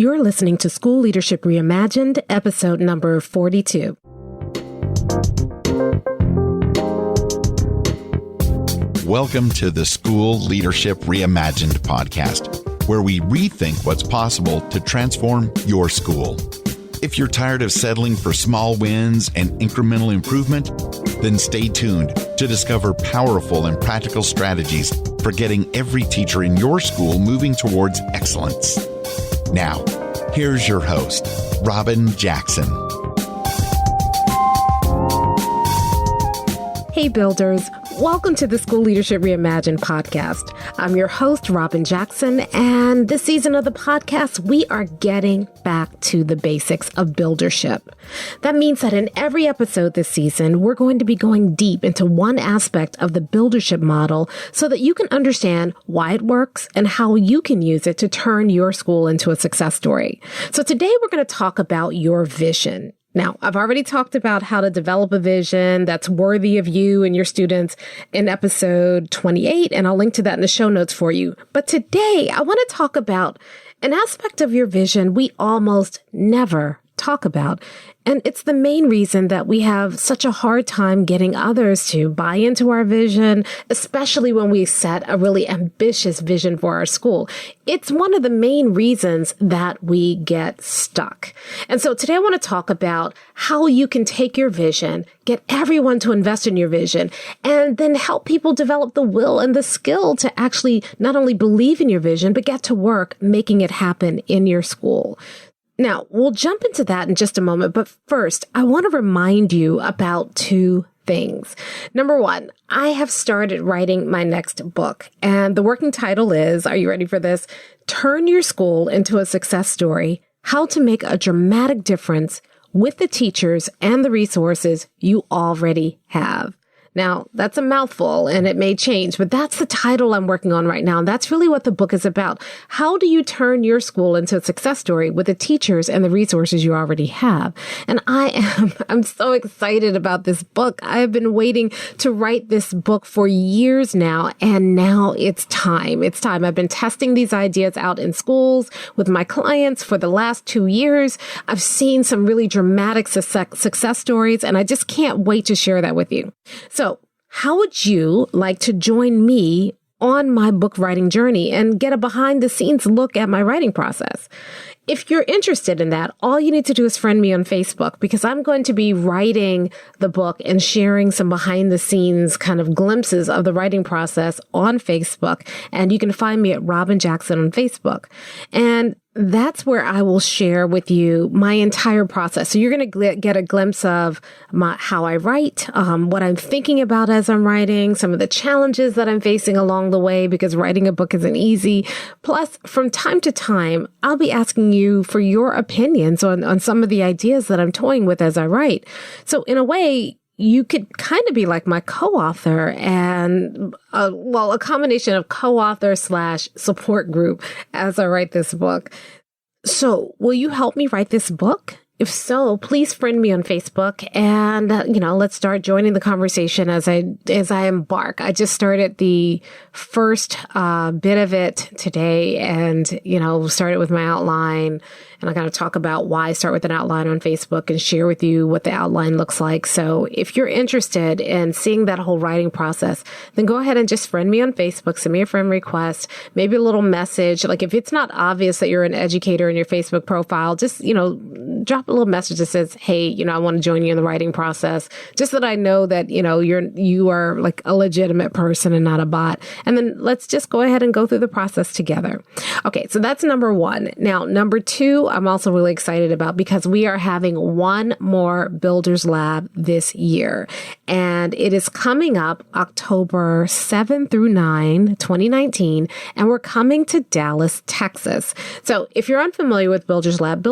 You're listening to School Leadership Reimagined, episode number 42. Welcome to the School Leadership Reimagined podcast, where we rethink what's possible to transform your school. If you're tired of settling for small wins and incremental improvement, then stay tuned to discover powerful and practical strategies for getting every teacher in your school moving towards excellence. Now, here's your host, Robin Jackson. Hey builders, welcome to the School Leadership Reimagined podcast. I'm your host, Robin Jackson, and this season of the podcast, we are getting back to the basics of buildership. That means that in every episode this season, we're going to be going deep into one aspect of the buildership model so that you can understand why it works and how you can use it to turn your school into a success story. So today we're going to talk about your vision. Now, I've already talked about how to develop a vision that's worthy of you and your students in episode 28, and I'll link to that in the show notes for you. But today, I want to talk about an aspect of your vision we almost never talk about. And it's the main reason that we have such a hard time getting others to buy into our vision, especially when we set a really ambitious vision for our school. It's one of the main reasons that we get stuck. And so today I want to talk about how you can take your vision, get everyone to invest in your vision, and then help people develop the will and the skill to actually not only believe in your vision, but get to work making it happen in your school. Now, we'll jump into that in just a moment, but first, I want to remind you about two things. Number one, I have started writing my next book, and the working title is, are you ready for this? Turn Your School into a Success Story, How to Make a Dramatic Difference with the Teachers and the Resources You Already Have. Now, that's a mouthful and it may change, but that's the title I'm working on right now. And that's really what the book is about. How do you turn your school into a success story with the teachers and the resources you already have? And I'm so excited about this book. I have been waiting to write this book for years now, and now it's time. It's time. I've been testing these ideas out in schools with my clients for the last 2 years. I've seen some really dramatic success stories, and I just can't wait to share that with you. So how would you like to join me on my book writing journey and get a behind the scenes look at my writing process? If you're interested in that, all you need to do is friend me on Facebook, because I'm going to be writing the book and sharing some behind the scenes kind of glimpses of the writing process on Facebook. And you can find me at Robin Jackson on Facebook. And that's where I will share with you my entire process. So you're going to get a glimpse of how I write, what I'm thinking about as I'm writing, some of the challenges that I'm facing along the way, because writing a book isn't easy. Plus, from time to time, I'll be asking you for your opinions on some of the ideas that I'm toying with as I write. So in a way, you could kind of be like my co-author and, a combination of co-author / support group as I write this book. So will you help me write this book? If so, please friend me on Facebook and, let's start joining the conversation as I embark. I just started the first bit of it today and, started with my outline. And I'm going to talk about why I start with an outline on Facebook and share with you what the outline looks like. So if you're interested in seeing that whole writing process, then go ahead and just friend me on Facebook, send me a friend request, maybe a little message. Like if it's not obvious that you're an educator in your Facebook profile, just, drop a little message that says, hey, I want to join you in the writing process, just that I know that, you are like a legitimate person and not a bot. And then let's just go ahead and go through the process together. Okay. So that's number one. Now, number two, I'm also really excited about, because we are having one more Builders Lab this year, and it is coming up October 7 through 9, 2019, and we're coming to Dallas, Texas. So if you're unfamiliar with Builders Lab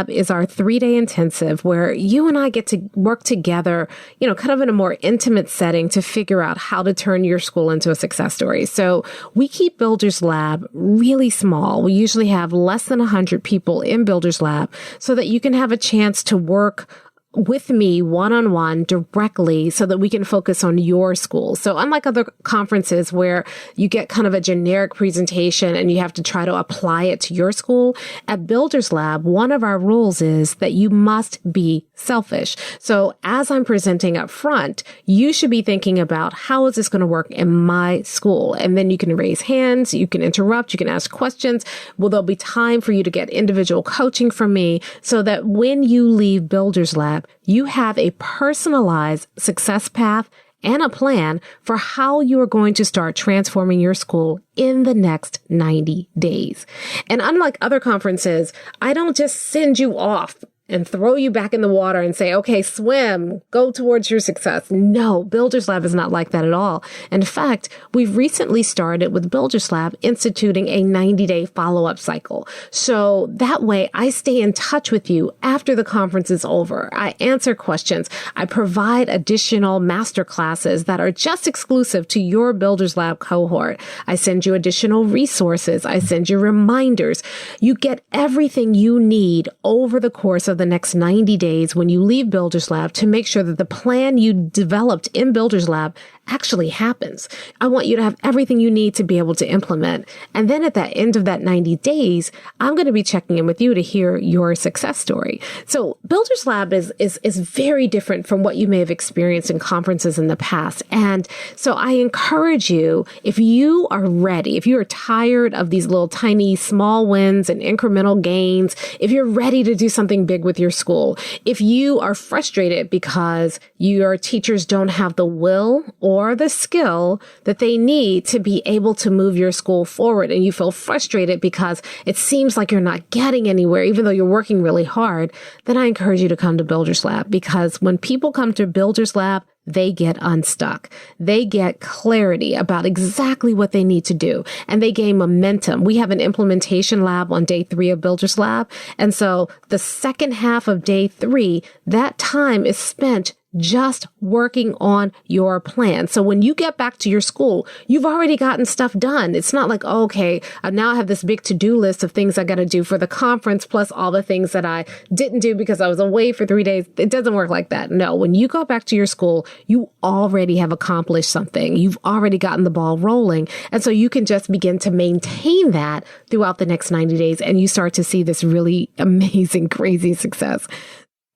is our 3-day intensive where you and I get to work together, kind of in a more intimate setting to figure out how to turn your school into a success story. So we keep Builders Lab really small. We usually have less than 100 people in Builders Lab so that you can have a chance to work with me one-on-one directly so that we can focus on your school. So unlike other conferences where you get kind of a generic presentation and you have to try to apply it to your school, at Builders Lab, one of our rules is that you must be selfish. So as I'm presenting up front, you should be thinking about how is this going to work in my school? And then you can raise hands, you can interrupt, you can ask questions. Will there be time for you to get individual coaching from me so that when you leave Builders Lab, you have a personalized success path and a plan for how you are going to start transforming your school in the next 90 days. And unlike other conferences, I don't just send you off and throw you back in the water and say, okay, swim, go towards your success. No, Builders Lab is not like that at all. In fact, we've recently started with Builders Lab instituting a 90-day follow-up cycle. So that way I stay in touch with you after the conference is over. I answer questions. I provide additional master classes that are just exclusive to your Builders Lab cohort. I send you additional resources. I send you reminders. You get everything you need over the course of the next 90 days when you leave Builders Lab to make sure that the plan you developed in Builders Lab actually happens. I want you to have everything you need to be able to implement. And then at that end of that 90 days, I'm going to be checking in with you to hear your success story. So Builders Lab is very different from what you may have experienced in conferences in the past. And so I encourage you, if you are ready, if you are tired of these little tiny small wins and incremental gains, if you're ready to do something big with your school, if you are frustrated because your teachers don't have the will or the skill that they need to be able to move your school forward, and you feel frustrated because it seems like you're not getting anywhere, even though you're working really hard, then I encourage you to come to Builders Lab, because when people come to Builders Lab, they get unstuck. They get clarity about exactly what they need to do, and they gain momentum. We have an implementation lab on day 3 of Builders Lab. And so the second half of day 3, that time is spent just working on your plan. So when you get back to your school, you've already gotten stuff done. It's not like, oh, okay, now I have this big to-do list of things I got to do for the conference, plus all the things that I didn't do because I was away for 3 days. It doesn't work like that. No, when you go back to your school, you already have accomplished something. You've already gotten the ball rolling. And so you can just begin to maintain that throughout the next 90 days. And you start to see this really amazing, crazy success.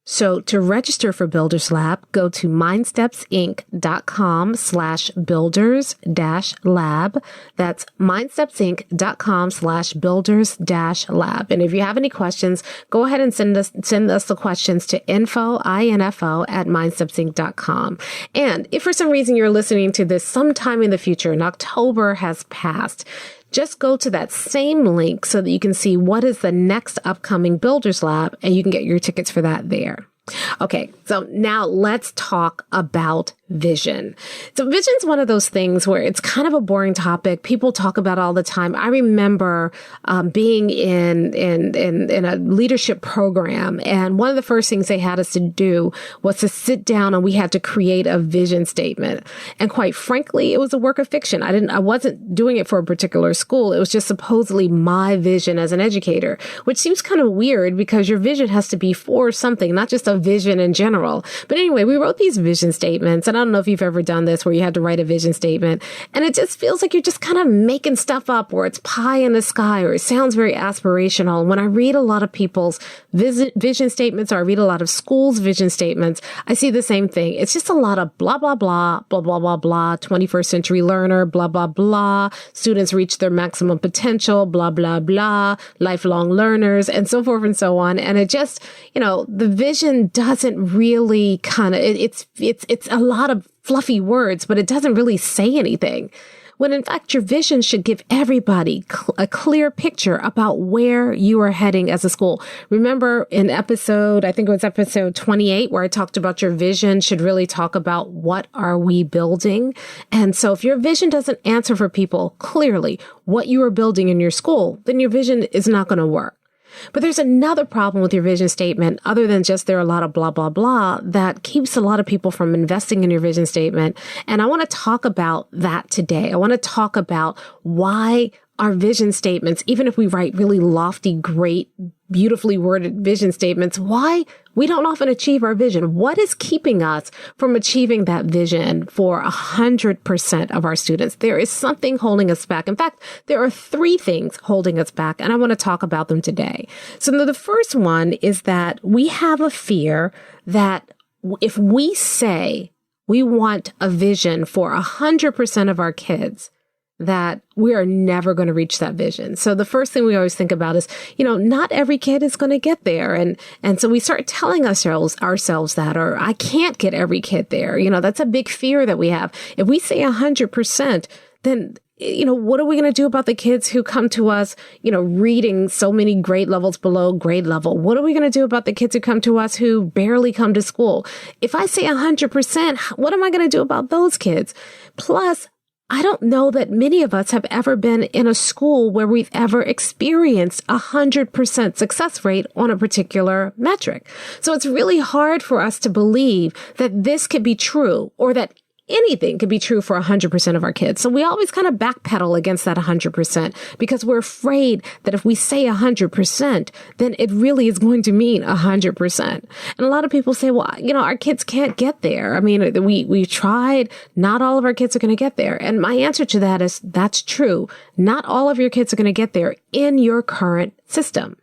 So to register for Builders Lab, go to mindstepsinc.com/builders-lab. That's mindstepsinc.com/builders-lab. And if you have any questions, go ahead and send us the questions to info@mindstepsinc.com. And if for some reason you're listening to this sometime in the future and October has passed, just go to that same link so that you can see what is the next upcoming Builders Lab, and you can get your tickets for that there. Okay, so now let's talk about vision. So vision's one of those things where it's kind of a boring topic. People talk about it all the time. I remember being in a leadership program, and one of the first things they had us to do was to sit down, and we had to create a vision statement. And quite frankly, it was a work of fiction. I wasn't doing it for a particular school. It was just supposedly my vision as an educator, which seems kind of weird because your vision has to be for something, not just a vision in general. But anyway, we wrote these vision statements, and I don't know if you've ever done this where you had to write a vision statement, and it just feels like you're just kind of making stuff up, or it's pie in the sky, or it sounds very aspirational. And when I read a lot of people's vision statements, or I read a lot of schools' vision statements, I see the same thing. It's just a lot of blah, blah, blah, blah, blah, blah, blah, 21st century learner, blah, blah, blah, students reach their maximum potential, blah, blah, blah, lifelong learners, and so forth and so on. And it just, the vision doesn't really it's a lot of fluffy words, but it doesn't really say anything. When in fact, your vision should give everybody a clear picture about where you are heading as a school. Remember in I think it was episode 28, where I talked about your vision should really talk about what are we building. And so if your vision doesn't answer for people clearly what you are building in your school, then your vision is not going to work. But there's another problem with your vision statement, other than just there are a lot of blah, blah, blah, that keeps a lot of people from investing in your vision statement. And I want to talk about that today. I want to talk about why our vision statements, even if we write really lofty, great, beautifully worded vision statements, why we don't often achieve our vision. What is keeping us from achieving that vision for 100% of our students? There is something holding us back. In fact, there are 3 things holding us back, and I want to talk about them today. So the first one is that we have a fear that if we say we want a vision for 100% of our kids, that we are never going to reach that vision. So the first thing we always think about is, not every kid is going to get there. And so we start telling ourselves that, or I can't get every kid there. That's a big fear that we have. If we say 100%, then what are we going to do about the kids who come to us, reading so many grade levels below grade level? What are we going to do about the kids who come to us who barely come to school? If I say 100%, what am I going to do about those kids? Plus, I don't know that many of us have ever been in a school where we've ever experienced 100% success rate on a particular metric. So it's really hard for us to believe that this could be true, or that anything could be true for 100% of our kids. So we always kind of backpedal against that 100% because we're afraid that if we say 100%, then it really is going to mean 100%. And a lot of people say, well, our kids can't get there. I mean, we tried. Not all of our kids are going to get there. And my answer to that is that's true. Not all of your kids are going to get there in your current system.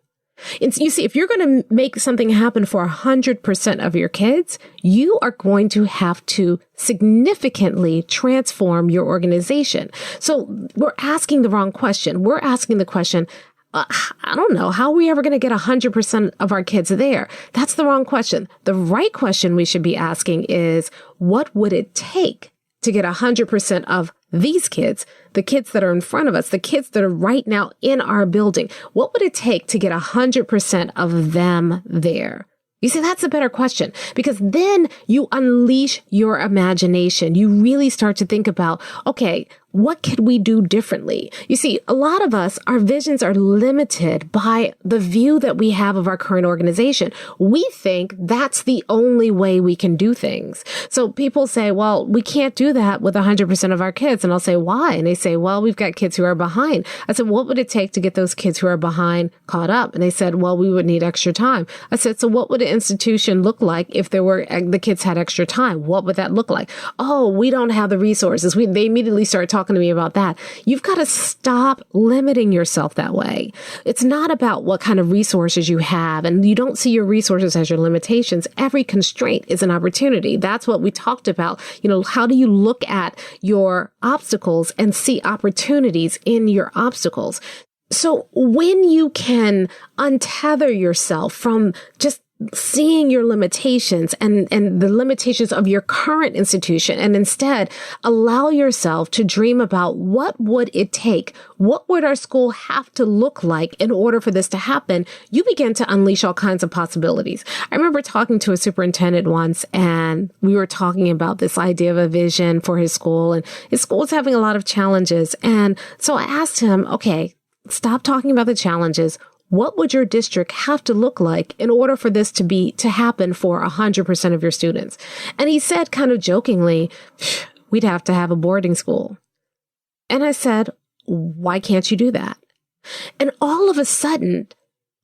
And you see, if you're going to make something happen for 100% of your kids, you are going to have to significantly transform your organization. So we're asking the wrong question. We're asking the question, I don't know, how are we ever going to get 100% of our kids there? That's the wrong question. The right question we should be asking is, what would it take to get 100% of these kids, the kids that are in front of us, the kids that are right now in our building? What would it take to get 100% of them there? You see, that's a better question, because then you unleash your imagination. You really start to think about, okay, what could we do differently? You see, a lot of us, our visions are limited by the view that we have of our current organization. We think that's the only way we can do things. So people say, well, we can't do that with 100% of our kids. And I'll say, why? And they say, well, we've got kids who are behind. I said, what would it take to get those kids who are behind caught up? And they said, well, we would need extra time. I said, so what would an institution look like if the kids had extra time? What would that look like? Oh, we don't have the resources. They immediately start talking to me about that. You've got to stop limiting yourself that way. It's not about what kind of resources you have, and you don't see your resources as your limitations. Every constraint is an opportunity. That's what we talked about. How do you look at your obstacles and see opportunities in your obstacles? So when you can untether yourself from just seeing your limitations and the limitations of your current institution, and instead allow yourself to dream about what would it take? What would our school have to look like in order for this to happen? You begin to unleash all kinds of possibilities. I remember talking to a superintendent once, and we were talking about this idea of a vision for his school, and his school was having a lot of challenges. And so I asked him, okay, stop talking about the challenges. What would your district have to look like in order for this to happen for 100% of your students? And he said kind of jokingly, we'd have to have a boarding school. And I said, why can't you do that? And all of a sudden,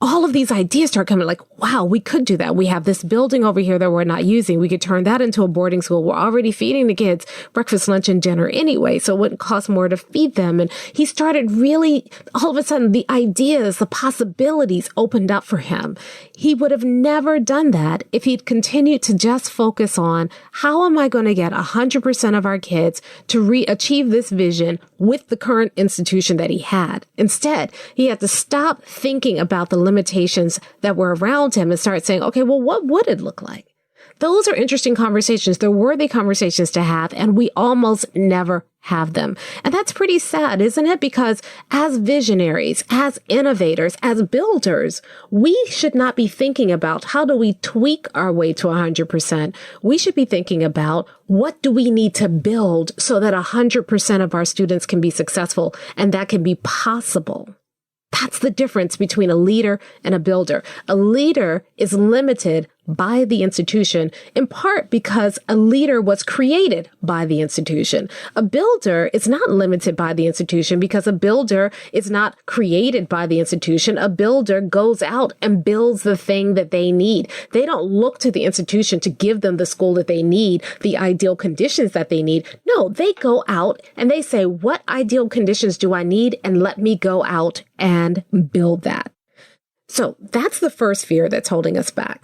all of these ideas start coming like, wow, we could do that. We have this building over here that we're not using. We could turn that into a boarding school. We're already feeding the kids breakfast, lunch, and dinner anyway, so it wouldn't cost more to feed them. And he started really, all of a sudden, the ideas, the possibilities opened up for him. He would have never done that if he'd continued to just focus on, how am I going to get 100% of our kids to achieve this vision with the current institution that he had? Instead, he had to stop thinking about the limitations that were around him and start saying, okay, well, what would it look like? Those are interesting conversations. They're worthy conversations to have, and we almost never have them. And that's pretty sad, isn't it? Because as visionaries, as innovators, as builders, we should not be thinking about how do we tweak our way to 100%. We should be thinking about what do we need to build so that 100% of our students can be successful, and that can be possible. That's the difference between a leader and a builder. A leader is limited by the institution, in part because a leader was created by the institution. A builder is not limited by the institution because a builder is not created by the institution. A builder goes out and builds the thing that they need. They don't look to the institution to give them the school that they need, the ideal conditions that they need. No, they go out and they say, what ideal conditions do I need? And let me go out and build that. So that's the first fear that's holding us back.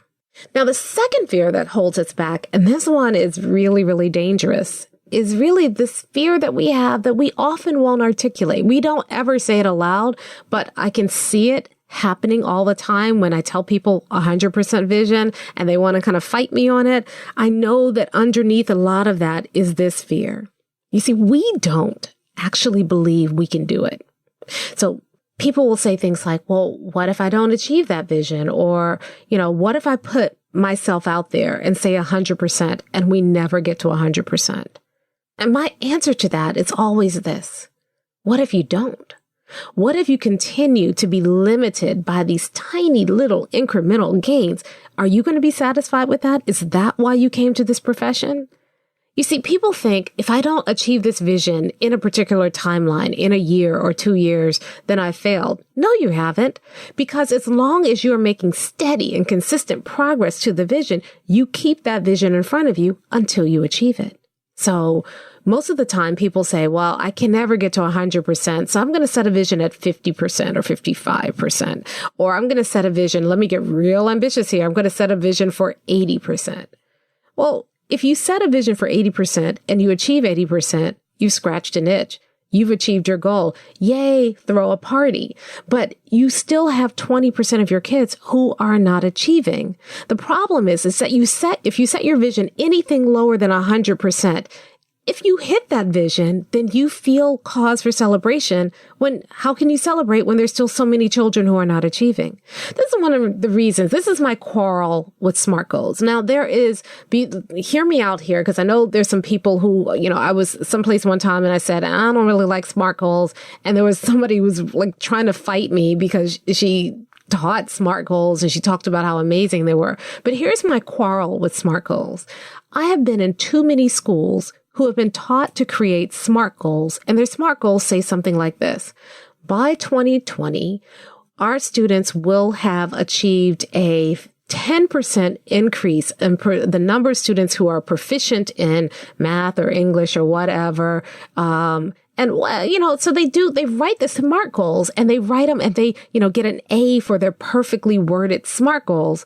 Now, the second fear that holds us back, and this one is really, really dangerous, is really this fear that we have that we often won't articulate. We don't ever say it aloud, but I can see it happening all the time when I tell people 100% vision and they want to kind of fight me on it. I know that underneath a lot of that is this fear. You see, we don't actually believe we can do it. So people will say things like, well, what if I don't achieve that vision? Or, what if I put myself out there and say 100% and we never get to 100%? And my answer to that is always this. What if you don't? What if you continue to be limited by these tiny little incremental gains? Are you going to be satisfied with that? Is that why you came to this profession? You see, people think if I don't achieve this vision in a particular timeline, in a year or 2 years, then I failed. No, you haven't. Because as long as you're making steady and consistent progress to the vision, you keep that vision in front of you until you achieve it. So most of the time people say, well, I can never get to 100%. So I'm going to set a vision at 50% or 55%. Or I'm going to set a vision. Let me get real ambitious here. I'm going to set a vision for 80%. Well, if you set a vision for 80% and you achieve 80%, you've scratched an itch. You've achieved your goal. Yay, throw a party. But you still have 20% of your kids who are not achieving. The problem is that if you set your vision anything lower than 100%, if you hit that vision, then you feel cause for celebration. How can you celebrate when there's still so many children who are not achieving? This is one of the reasons. This is my quarrel with SMART goals. Now, hear me out here, because I know there's some people who, I was someplace one time and I said, I don't really like SMART goals. And there was somebody who was like trying to fight me because she taught SMART goals and she talked about how amazing they were. But here's my quarrel with SMART goals. I have been in too many schools who have been taught to create SMART goals, and their SMART goals say something like this. By 2020, our students will have achieved a 10% increase in the number of students who are proficient in math or English or whatever. So they write the SMART goals and they write them and they, get an A for their perfectly worded SMART goals.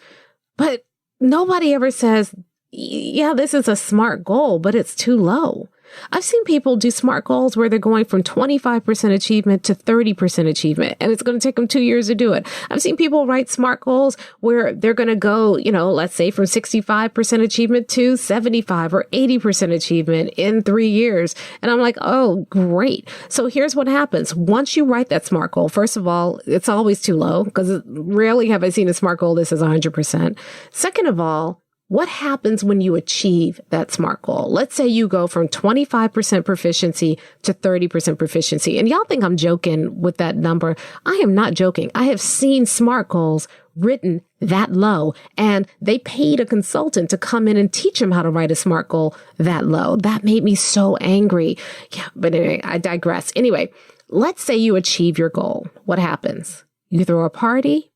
But nobody ever says, yeah, this is a SMART goal, but it's too low. I've seen people do SMART goals where they're going from 25% achievement to 30% achievement, and it's going to take them 2 years to do it. I've seen people write SMART goals where they're going to go, let's say from 65% achievement to 75 or 80% achievement in 3 years. And I'm like, oh, great. So here's what happens. Once you write that SMART goal, first of all, it's always too low because rarely have I seen a SMART goal that says 100%. Second of all, what happens when you achieve that SMART goal? Let's say you go from 25% proficiency to 30% proficiency. And y'all think I'm joking with that number. I am not joking. I have seen SMART goals written that low, and they paid a consultant to come in and teach them how to write a SMART goal that low. That made me so angry. Yeah, but anyway, I digress. Anyway, let's say you achieve your goal. What happens? You throw a party,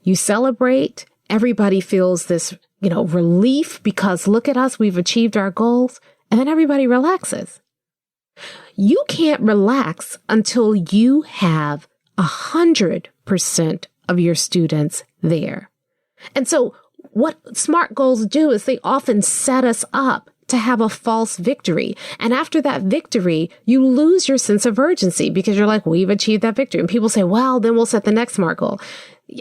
you celebrate, everybody feels this relief because look at us, we've achieved our goals, and then everybody relaxes. You can't relax until you have 100% of your students there. And so what SMART goals do is they often set us up to have a false victory. And after that victory, you lose your sense of urgency because you're like, we've achieved that victory. And people say, well, then we'll set the next SMART goal.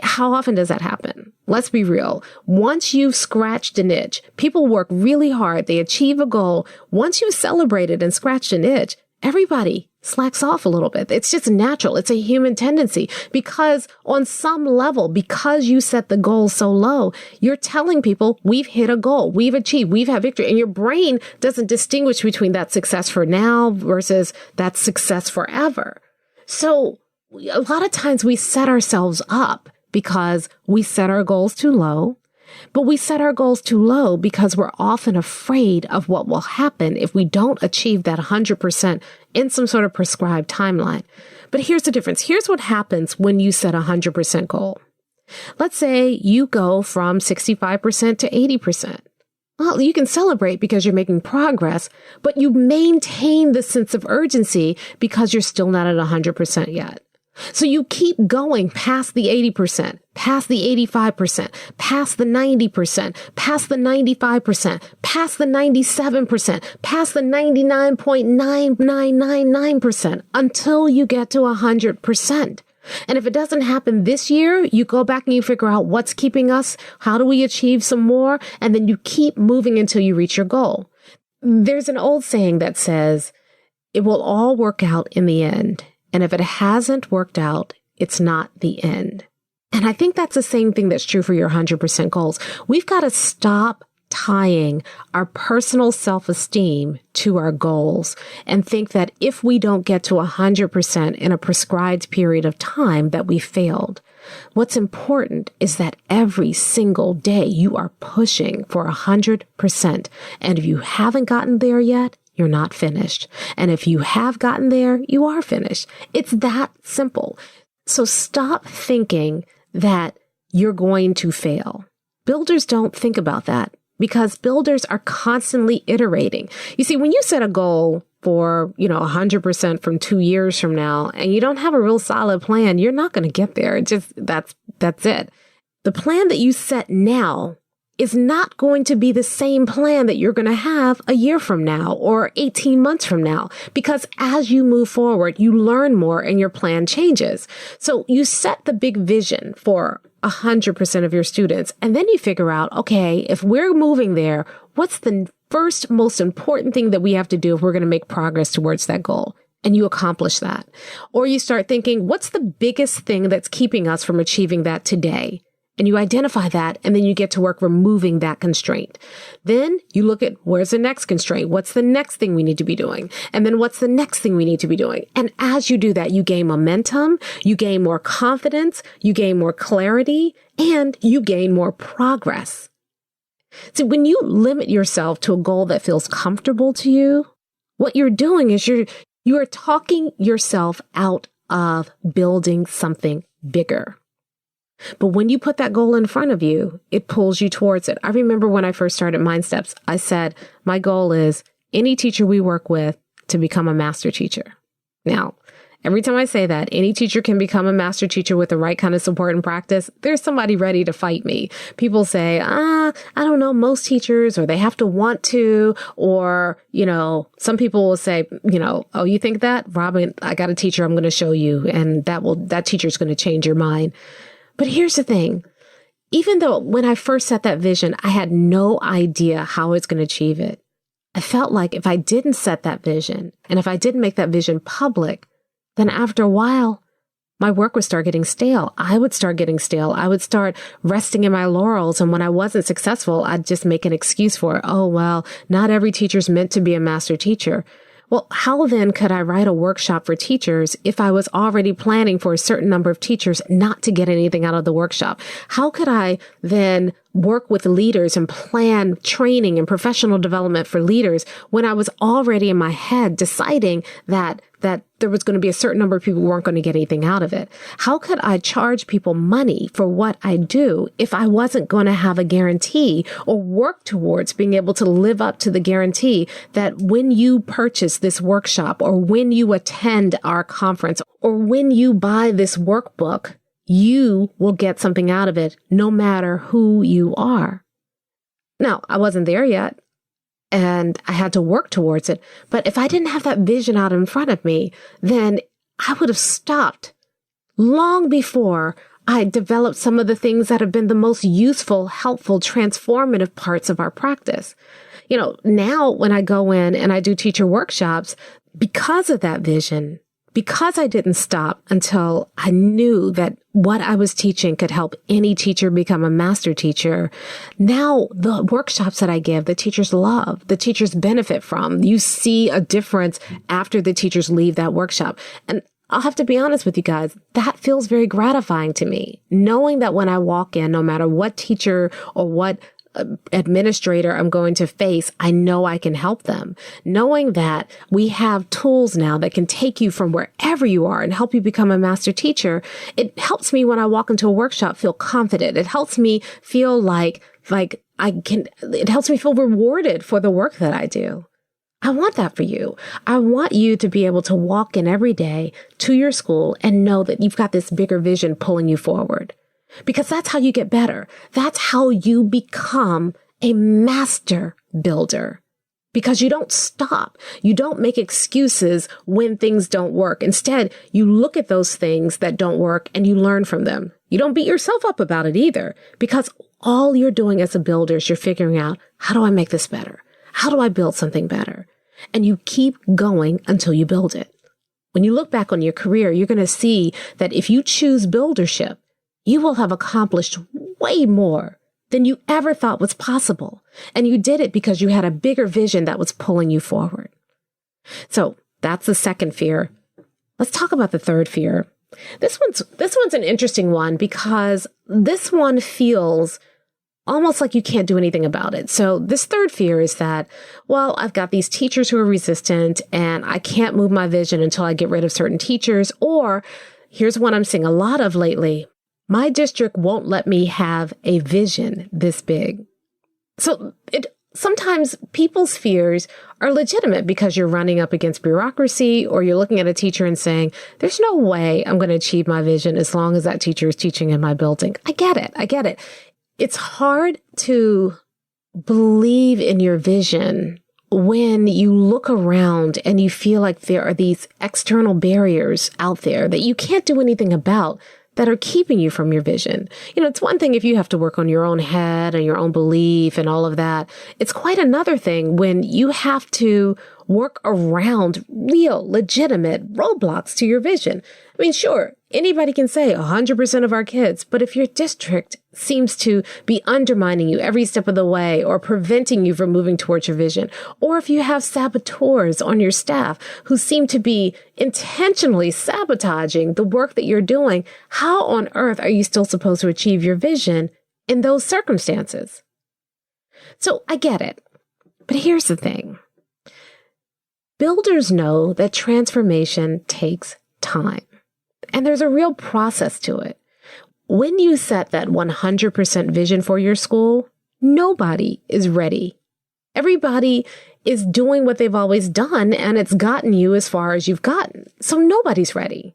How often does that happen? Let's be real. Once you've scratched an itch, people work really hard. They achieve a goal. Once you've celebrated and scratched an itch, everybody slacks off a little bit. It's just natural. It's a human tendency because on some level, because you set the goal so low, you're telling people we've hit a goal, we've achieved, we've had victory. And your brain doesn't distinguish between that success for now versus that success forever. So a lot of times we set ourselves up because we set our goals too low But we set our goals too low because we're often afraid of what will happen if we don't achieve that 100% in some sort of prescribed timeline. But here's the difference. Here's what happens when you set a 100% goal. Let's say you go from 65% to 80%. Well, you can celebrate because you're making progress, but you maintain the sense of urgency because you're still not at 100% yet. So you keep going past the 80%, past the 85%, past the 90%, past the 95%, past the 97%, past the 99.9999% until you get to 100%. And if it doesn't happen this year, you go back and you figure out what's keeping us, how do we achieve some more, and then you keep moving until you reach your goal. There's an old saying that says, it will all work out in the end. And if it hasn't worked out, it's not the end. And I think that's the same thing that's true for your 100% goals. We've got to stop tying our personal self-esteem to our goals and think that if we don't get to 100% in a prescribed period of time, that we failed. What's important is that every single day you are pushing for 100%. And if you haven't gotten there yet, you're not finished. And if you have gotten there, you are finished. It's that simple. So stop thinking that you're going to fail. Builders don't think about that because builders are constantly iterating. You see, when you set a goal for, 100% from 2 years from now, and you don't have a real solid plan, you're not going to get there. That's it. The plan that you set now is not going to be the same plan that you're going to have a year from now or 18 months from now, because as you move forward, you learn more and your plan changes. So you set the big vision for 100% of your students, and then you figure out, okay, if we're moving there, what's the first most important thing that we have to do if we're going to make progress towards that goal? And you accomplish that. Or you start thinking, what's the biggest thing that's keeping us from achieving that today? And you identify that, and then you get to work removing that constraint. Then you look at where's the next constraint? What's the next thing we need to be doing? And then what's the next thing we need to be doing? And as you do that, you gain momentum, you gain more confidence, you gain more clarity, and you gain more progress. So when you limit yourself to a goal that feels comfortable to you, what you're doing is you are talking yourself out of building something bigger. But when you put that goal in front of you, it pulls you towards it. I remember when I first started MindSteps, I said, my goal is any teacher we work with to become a master teacher. Now, every time I say that, any teacher can become a master teacher with the right kind of support and practice, there's somebody ready to fight me. People say, I don't know, most teachers, or they have to want to, or, some people will say, oh, you think that? Robin, I got a teacher I'm going to show you, and that teacher's going to change your mind. But here's the thing. Even though when I first set that vision, I had no idea how I was going to achieve it, I felt like if I didn't set that vision and if I didn't make that vision public, then after a while, my work would start getting stale. I would start getting stale. I would start resting in my laurels. And when I wasn't successful, I'd just make an excuse for it. Oh, well, not every teacher's meant to be a master teacher. Well, how then could I write a workshop for teachers if I was already planning for a certain number of teachers not to get anything out of the workshop? How could I then work with leaders and plan training and professional development for leaders when I was already in my head deciding that there was going to be a certain number of people who weren't going to get anything out of it? How could I charge people money for what I do if I wasn't going to have a guarantee or work towards being able to live up to the guarantee that when you purchase this workshop or when you attend our conference or when you buy this workbook, you will get something out of it no matter who you are? Now, I wasn't there yet. And I had to work towards it. But if I didn't have that vision out in front of me, then I would have stopped long before I developed some of the things that have been the most useful, helpful, transformative parts of our practice. Now when I go in and I do teacher workshops, because of that vision, because I didn't stop until I knew that what I was teaching could help any teacher become a master teacher, now the workshops that I give, the teachers love, the teachers benefit from. You see a difference after the teachers leave that workshop. And I'll have to be honest with you guys, that feels very gratifying to me. Knowing that when I walk in, no matter what teacher or what administrator I'm going to face, I know I can help them. Knowing that we have tools now that can take you from wherever you are and help you become a master teacher, it helps me when I walk into a workshop feel confident. It helps me feel like it helps me feel rewarded for the work that I do. I want that for you. I want you to be able to walk in every day to your school and know that you've got this bigger vision pulling you forward. Because that's how you get better. That's how you become a master builder. Because you don't stop. You don't make excuses when things don't work. Instead, you look at those things that don't work and you learn from them. You don't beat yourself up about it either. Because all you're doing as a builder is you're figuring out, how do I make this better? How do I build something better? And you keep going until you build it. When you look back on your career, you're going to see that if you choose buildership, you will have accomplished way more than you ever thought was possible. And you did it because you had a bigger vision that was pulling you forward. So that's the second fear. Let's talk about the third fear. This one's an interesting one because this one feels almost like you can't do anything about it. So this third fear is that, well, I've got these teachers who are resistant and I can't move my vision until I get rid of certain teachers. Or here's one I'm seeing a lot of lately. My district won't let me have a vision this big. So sometimes people's fears are legitimate because you're running up against bureaucracy or you're looking at a teacher and saying, there's no way I'm going to achieve my vision as long as that teacher is teaching in my building. I get it. It's hard to believe in your vision when you look around and you feel like there are these external barriers out there that you can't do anything about that are keeping you from your vision. You know, it's one thing if you have to work on your own head and your own belief and all of that. It's quite another thing when you have to work around real, legitimate roadblocks to your vision. I mean, sure, anybody can say 100% of our kids, but if your district seems to be undermining you every step of the way or preventing you from moving towards your vision, or if you have saboteurs on your staff who seem to be intentionally sabotaging the work that you're doing, how on earth are you still supposed to achieve your vision in those circumstances? So I get it, but here's the thing. Builders know that transformation takes time. And there's a real process to it. When you set that 100% vision for your school, nobody is ready. Everybody is doing what they've always done, and it's gotten you as far as you've gotten. So nobody's ready.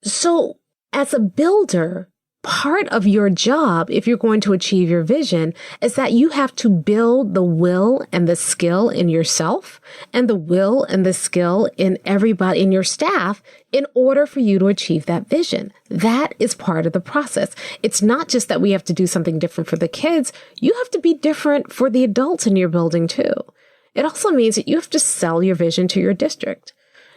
So as a builder, part of your job, if you're going to achieve your vision, is that you have to build the will and the skill in yourself and the will and the skill in everybody in your staff in order for you to achieve that vision. That is part of the process. It's not just that we have to do something different for the kids. You have to be different for the adults in your building too. It also means that you have to sell your vision to your district.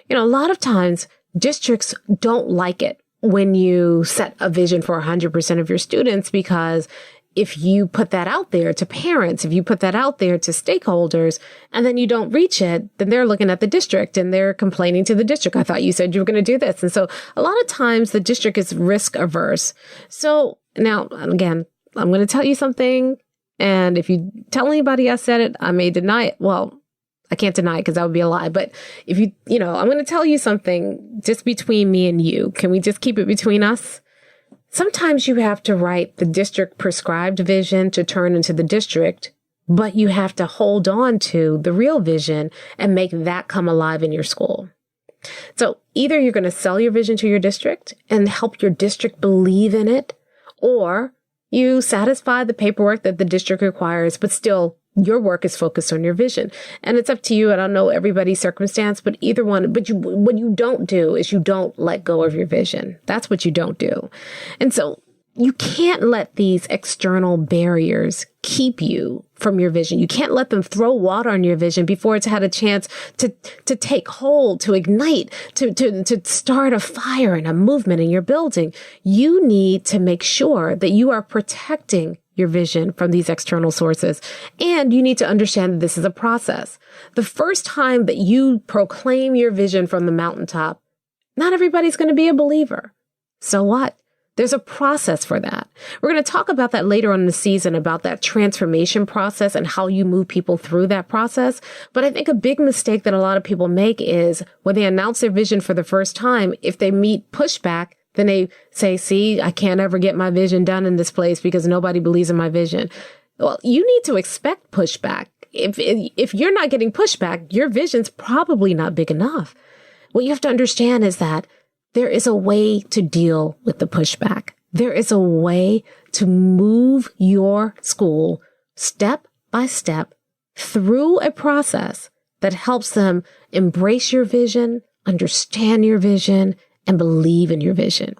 You know, a lot of times districts don't like it when you set a vision for 100% of your students, because if you put that out there to parents, if you put that out there to stakeholders, and then you don't reach it, then they're looking at the district and they're complaining to the district. I thought you said you were going to do this. And so a lot of times the district is risk averse. So now, again, I'm going to tell you something. And if you tell anybody I said it, I may deny it. Well, I can't deny it because that would be a lie. But if I'm going to tell you something just between me and you. Can we just keep it between us? Sometimes you have to write the district prescribed vision to turn into the district, but you have to hold on to the real vision and make that come alive in your school. So either you're going to sell your vision to your district and help your district believe in it, or you satisfy the paperwork that the district requires, but still your work is focused on your vision. And it's up to you. I don't know everybody's circumstance, but either one. But what you don't do is you don't let go of your vision. That's what you don't do. And so you can't let these external barriers keep you from your vision. You can't let them throw water on your vision before it's had a chance to take hold, to ignite, to start a fire and a movement in your building. You need to make sure that you are protecting your vision from these external sources. And you need to understand that this is a process. The first time that you proclaim your vision from the mountaintop, Not everybody's going to be a believer. So what? There's a process for that. We're going to talk about that later on in the season, about that transformation process and how you move people through that process. But I think a big mistake that a lot of people make is when they announce their vision for the first time, if they meet pushback, then they say, see, I can't ever get my vision done in this place because nobody believes in my vision. Well, you need to expect pushback. If you're not getting pushback, your vision's probably not big enough. What you have to understand is that there is a way to deal with the pushback. There is a way to move your school step by step through a process that helps them embrace your vision, understand your vision, and believe in your vision.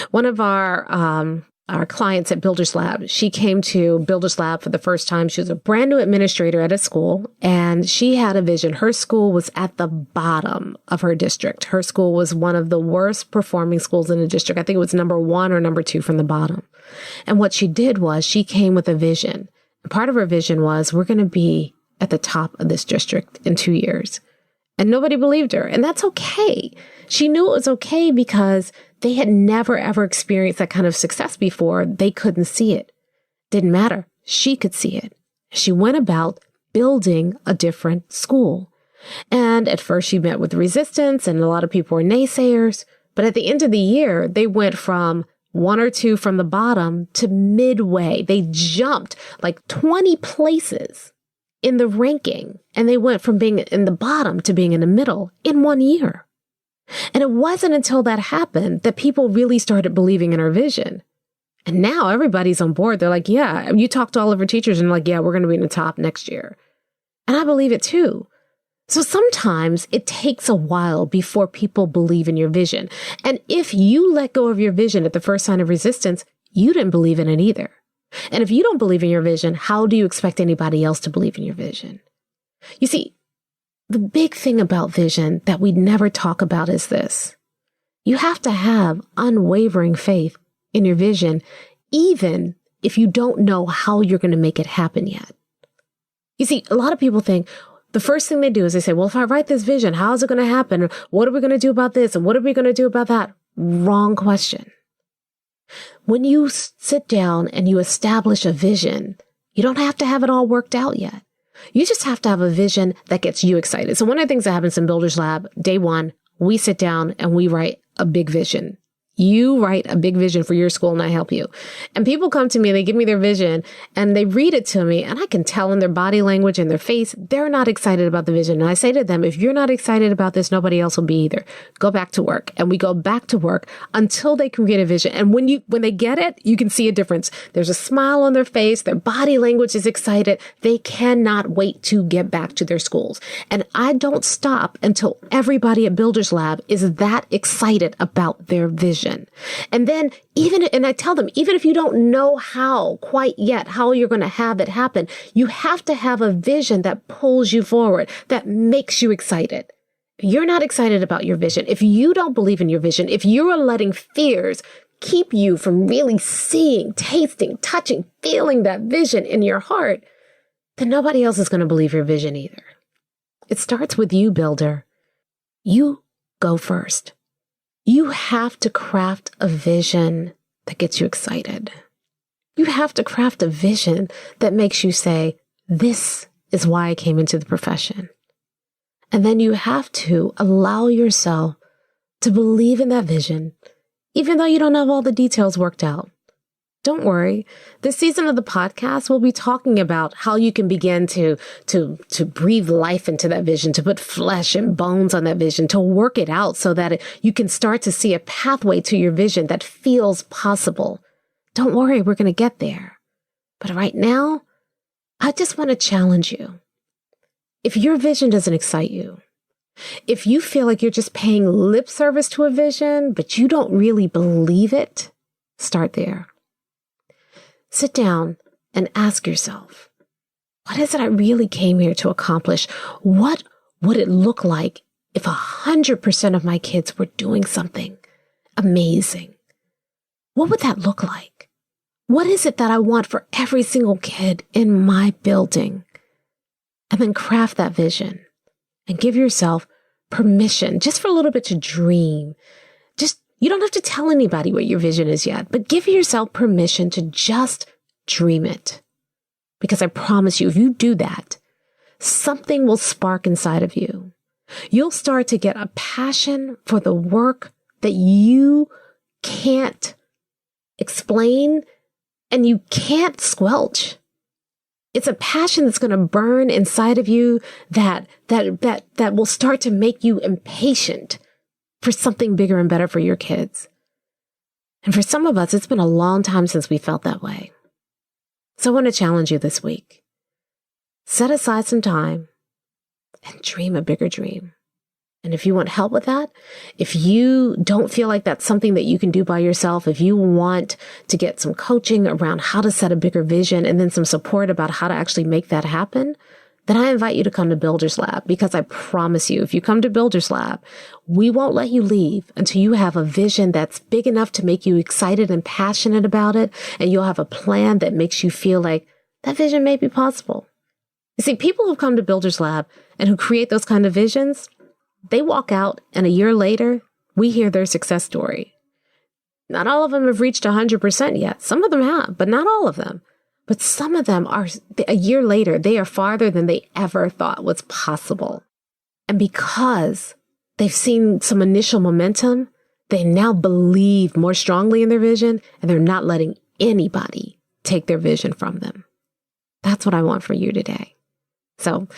One of our clients at Builders Lab, she came to Builders Lab for the first time. She was a brand new administrator at a school, and she had a vision. Her school was at the bottom of her district. Her school was one of the worst performing schools in the district. I think it was number 1 or number 2 from the bottom. And what she did was she came with a vision. Part of her vision was, we're going to be at the top of this district in 2 years. And nobody believed her. And that's okay. She knew it was okay because they had never, ever experienced that kind of success before. They couldn't see it. Didn't matter. She could see it. She went about building a different school. And at first she met with resistance and a lot of people were naysayers. But at the end of the year, they went from 1 or 2 from the bottom to midway. They jumped like 20 places in the ranking. And they went from being in the bottom to being in the middle in 1 year. And it wasn't until that happened that people really started believing in her vision. And now everybody's on board. They're like, yeah, you talk to all of her teachers and like, yeah, we're going to be in the top next year. And I believe it too. So sometimes it takes a while before people believe in your vision. And if you let go of your vision at the first sign of resistance, you didn't believe in it either. And if you don't believe in your vision, how do you expect anybody else to believe in your vision? You see, the big thing about vision that we never talk about is this. You have to have unwavering faith in your vision, even if you don't know how you're going to make it happen yet. You see, a lot of people think the first thing they do is they say, well, if I write this vision, how is it going to happen? What are we going to do about this? And what are we going to do about that? Wrong question. When you sit down and you establish a vision, you don't have to have it all worked out yet. You just have to have a vision that gets you excited. So one of the things that happens in Builders Lab, day 1, we sit down and we write a big vision. You write a big vision for your school and I help you. And people come to me, they give me their vision and they read it to me and I can tell in their body language and their face, they're not excited about the vision. And I say to them, if you're not excited about this, nobody else will be either. Go back to work. And we go back to work until they can create a vision. And when they get it, you can see a difference. There's a smile on their face. Their body language is excited. They cannot wait to get back to their schools. And I don't stop until everybody at Builders Lab is that excited about their vision. And then and I tell them, even if you don't know how quite yet, how you're going to have it happen, you have to have a vision that pulls you forward, that makes you excited. If you're not excited about your vision, if you don't believe in your vision, if you are letting fears keep you from really seeing, tasting, touching, feeling that vision in your heart, then nobody else is going to believe your vision either. It starts with you, builder. You go first. You have to craft a vision that gets you excited. You have to craft a vision that makes you say, this is why I came into the profession. And then you have to allow yourself to believe in that vision, even though you don't have all the details worked out. Don't worry. This season of the podcast, we'll be talking about how you can begin to breathe life into that vision, to put flesh and bones on that vision, to work it out so that you can start to see a pathway to your vision that feels possible. Don't worry, we're going to get there. But right now, I just want to challenge you. If your vision doesn't excite you, if you feel like you're just paying lip service to a vision, but you don't really believe it, start there. Sit down and ask yourself, what is it I really came here to accomplish? What would it look like if 100% of my kids were doing something amazing? What would that look like? What is it that I want for every single kid in my building? And then craft that vision and give yourself permission just for a little bit to dream You don't have to tell anybody what your vision is yet, but give yourself permission to just dream it. Because I promise you, if you do that, something will spark inside of you. You'll start to get a passion for the work that you can't explain and you can't squelch. It's a passion that's going to burn inside of you that will start to make you impatient for something bigger and better for your kids. And for some of us, it's been a long time since we felt that way. So I want to challenge you this week. Set aside some time and dream a bigger dream. And if you want help with that, if you don't feel like that's something that you can do by yourself, if you want to get some coaching around how to set a bigger vision and then some support about how to actually make that happen, then I invite you to come to Builders Lab, because I promise you, if you come to Builders Lab, we won't let you leave until you have a vision that's big enough to make you excited and passionate about it. And you'll have a plan that makes you feel like that vision may be possible. You see, people who come to Builders Lab and who create those kind of visions, they walk out and a year later, we hear their success story. Not all of them have reached 100% yet. Some of them have, but not all of them. But some of them are, a year later, they are farther than they ever thought was possible. And because they've seen some initial momentum, they now believe more strongly in their vision, and they're not letting anybody take their vision from them. That's what I want for you today. So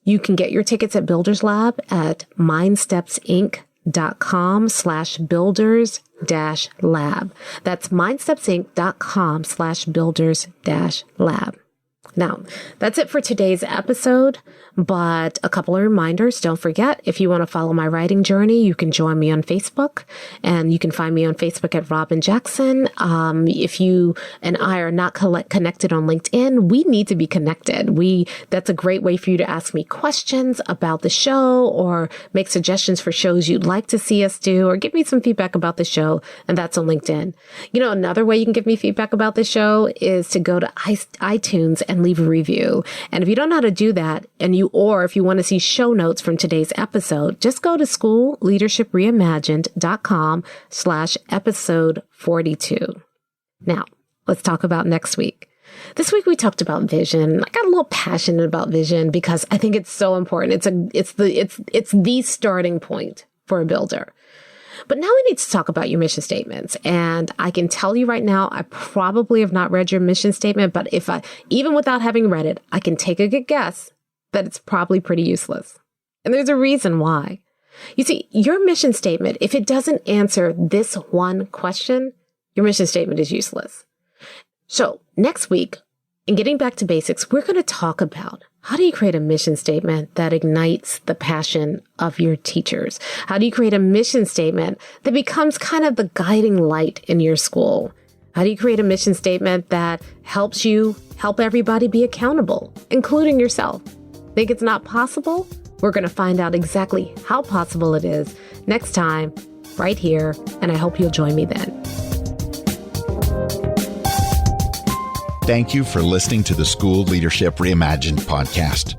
you can get your tickets at Builders Lab at mindstepsinc.com/builders-lab. That's mindstepsinc.com/builders-lab. Now, that's it for today's episode, but a couple of reminders. Don't forget, if you want to follow my writing journey, you can join me on Facebook, and you can find me on Facebook at Robin Jackson. If you and I are not connected on LinkedIn, we need to be connected. That's a great way for you to ask me questions about the show or make suggestions for shows you'd like to see us do, or give me some feedback about the show, and that's on LinkedIn. You know, another way you can give me feedback about the show is to go to iTunes and leave a review. And if you don't know how to do that, or if you want to see show notes from today's episode, just go to SchoolLeadershipReimagined.com/episode 42. Now, let's talk about next week. This week we talked about vision. I got a little passionate about vision because I think it's so important. It's the starting point for a builder. But now we need to talk about your mission statements. And I can tell you right now, I probably have not read your mission statement, but even without having read it, I can take a good guess that it's probably pretty useless. And there's a reason why. You see, your mission statement, if it doesn't answer this one question, your mission statement is useless. So next week, in Getting Back to Basics, we're going to talk about how do you create a mission statement that ignites the passion of your teachers? How do you create a mission statement that becomes kind of the guiding light in your school? How do you create a mission statement that helps you help everybody be accountable, including yourself? Think it's not possible? We're going to find out exactly how possible it is next time, right here, and I hope you'll join me then. Thank you for listening to the School Leadership Reimagined podcast.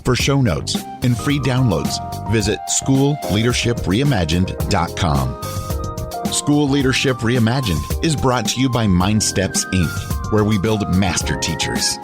For show notes and free downloads, visit SchoolLeadershipReimagined.com. School Leadership Reimagined is brought to you by MindSteps, Inc., where we build master teachers.